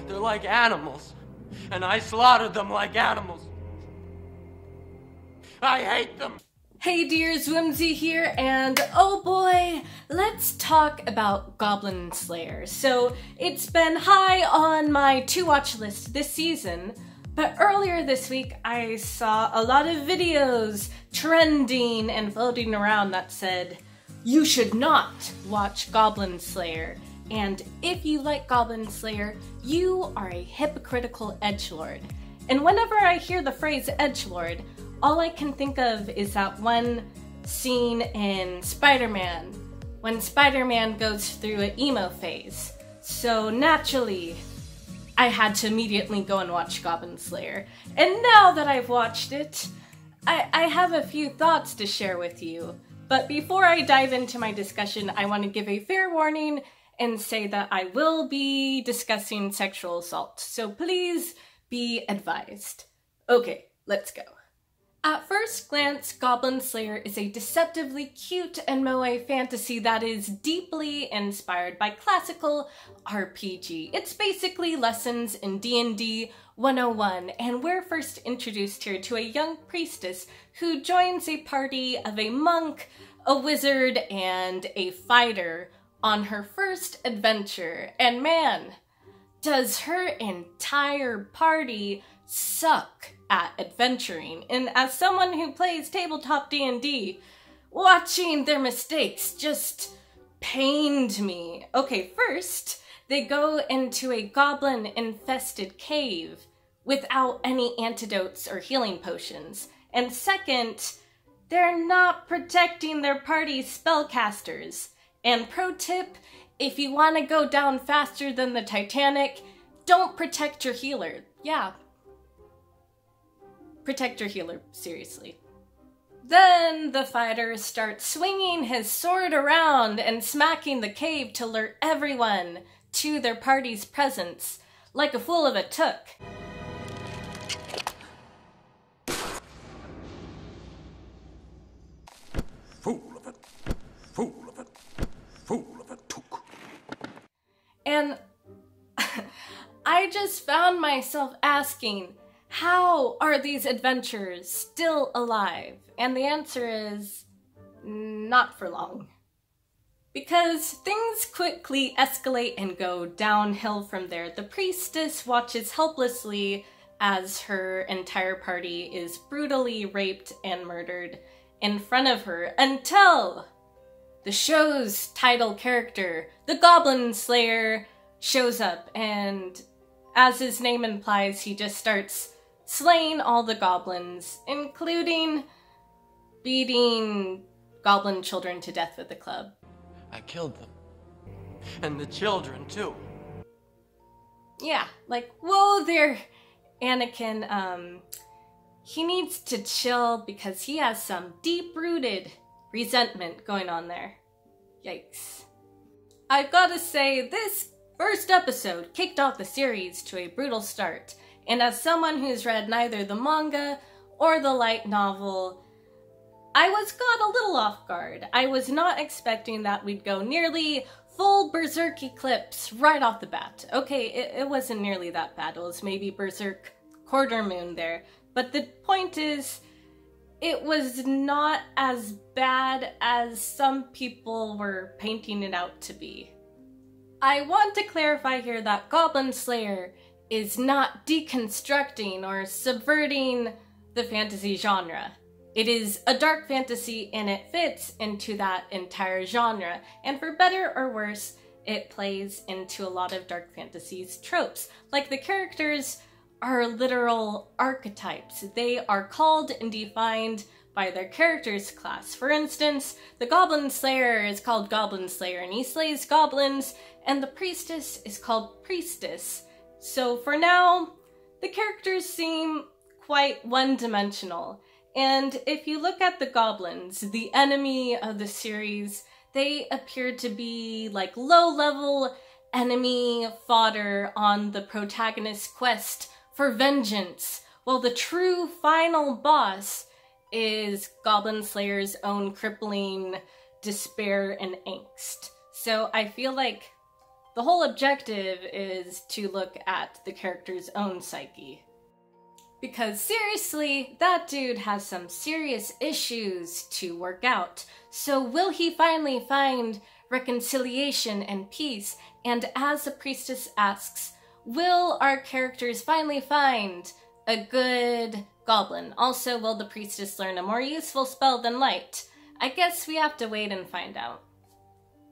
They're like animals, and I slaughtered them like animals. I hate them! Hey dears, Whimsy here, and oh boy, let's talk about Goblin Slayer. So, it's been high on my to-watch list this season, but earlier this week I saw a lot of videos trending and floating around that said, you should not watch Goblin Slayer, and if you like Goblin Slayer, you are a hypocritical edgelord. And whenever I hear the phrase edgelord, all I can think of is that one scene in Spider-Man, when Spider-Man goes through an emo phase. So naturally, I had to immediately go and watch Goblin Slayer. And now that I've watched it, I have a few thoughts to share with you. But before I dive into my discussion, I want to give a fair warning and say that I will be discussing sexual assault. So please be advised. Okay, let's go. At first glance, Goblin Slayer is a deceptively cute and moe fantasy that is deeply inspired by classical RPG. It's basically lessons in D&D 101, and we're first introduced here to a young priestess who joins a party of a monk, a wizard, and a fighter on her first adventure. And man, does her entire party suck at adventuring. And as someone who plays tabletop D&D, watching their mistakes just pained me. Okay, first, they go into a goblin-infested cave without any antidotes or healing potions. And second, they're not protecting their party's spellcasters. And pro tip, if you want to go down faster than the Titanic, don't protect your healer. Yeah. Protect your healer, seriously. Then the fighter starts swinging his sword around and smacking the cave to alert everyone to their party's presence, like a fool of a took. Fool of a took. And I just found myself asking, how are these adventurers still alive? And the answer is, not for long. Because things quickly escalate and go downhill from there. The priestess watches helplessly as her entire party is brutally raped and murdered in front of her until the show's title character, the Goblin Slayer, shows up, and as his name implies, he just starts slaying all the goblins, including beating goblin children to death with a club. I killed them. And the children, too. Yeah, like, whoa there, Anakin. He needs to chill because he has some deep-rooted resentment going on there. Yikes. I've gotta say, this first episode kicked off the series to a brutal start. And as someone who's read neither the manga or the light novel, I was caught a little off guard. I was not expecting that we'd go nearly full Berserk eclipse right off the bat. Okay, it wasn't nearly that bad. It was maybe Berserk quarter moon there. But the point is, it was not as bad as some people were painting it out to be. I want to clarify here that Goblin Slayer is not deconstructing or subverting the fantasy genre. It is a dark fantasy and it fits into that entire genre, and for better or worse, it plays into a lot of dark fantasy's tropes. Like, the characters are literal archetypes. They are called and defined by their character's class. For instance, the Goblin Slayer is called Goblin Slayer and he slays goblins, and the priestess is called Priestess. So for now, the characters seem quite one-dimensional. And if you look at the goblins, the enemy of the series, they appear to be like low-level enemy fodder on the protagonist's quest for vengeance, while the true final boss is Goblin Slayer's own crippling despair and angst. So I feel like The whole objective is to look at the character's own psyche. Because seriously, that dude has some serious issues to work out. So will he finally find reconciliation and peace? And as the priestess asks, will our characters finally find a good goblin? Also, will the priestess learn a more useful spell than light? I guess we have to wait and find out.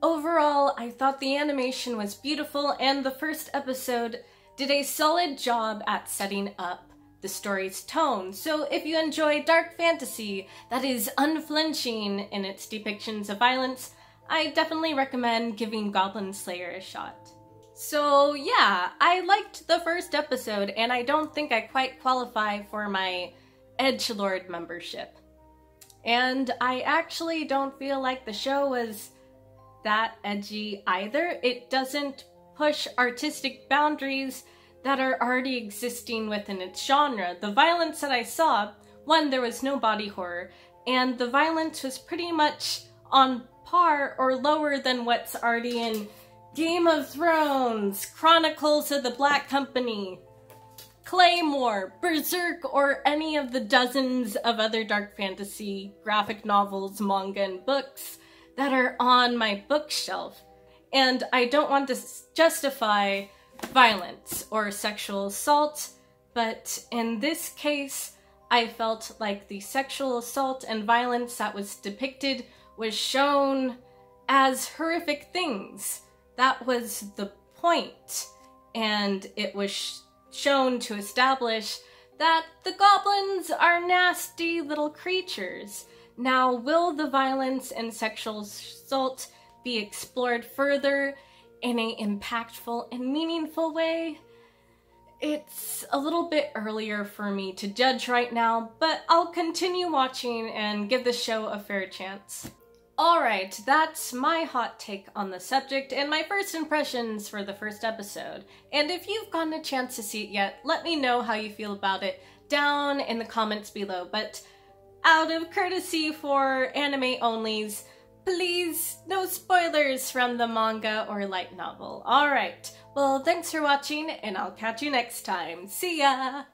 Overall, I thought the animation was beautiful and the first episode did a solid job at setting up the story's tone. So if you enjoy dark fantasy that is unflinching in its depictions of violence, I definitely recommend giving Goblin Slayer a shot. So yeah, I liked the first episode and I don't think I quite qualify for my Edgelord membership. And I actually don't feel like the show was that edgy either. It doesn't push artistic boundaries that are already existing within its genre. The violence that I saw, one, there was no body horror, and the violence was pretty much on par or lower than what's already in Game of Thrones, Chronicles of the Black Company, Claymore, Berserk, or any of the dozens of other dark fantasy graphic novels, manga, and books that are on my bookshelf. And I don't want to justify violence or sexual assault, but in this case, I felt like the sexual assault and violence that was depicted was shown as horrific things. That was the point, and it was shown to establish that the goblins are nasty little creatures. Now, will the violence and sexual assault be explored further in an impactful and meaningful way? It's a little bit earlier for me to judge right now, but I'll continue watching and give the show a fair chance. Alright, that's my hot take on the subject and my first impressions for the first episode. And if you've gotten a chance to see it yet, let me know how you feel about it down in the comments below. But out of courtesy for anime onlys, please, no spoilers from the manga or light novel. Alright, well, thanks for watching, and I'll catch you next time. See ya!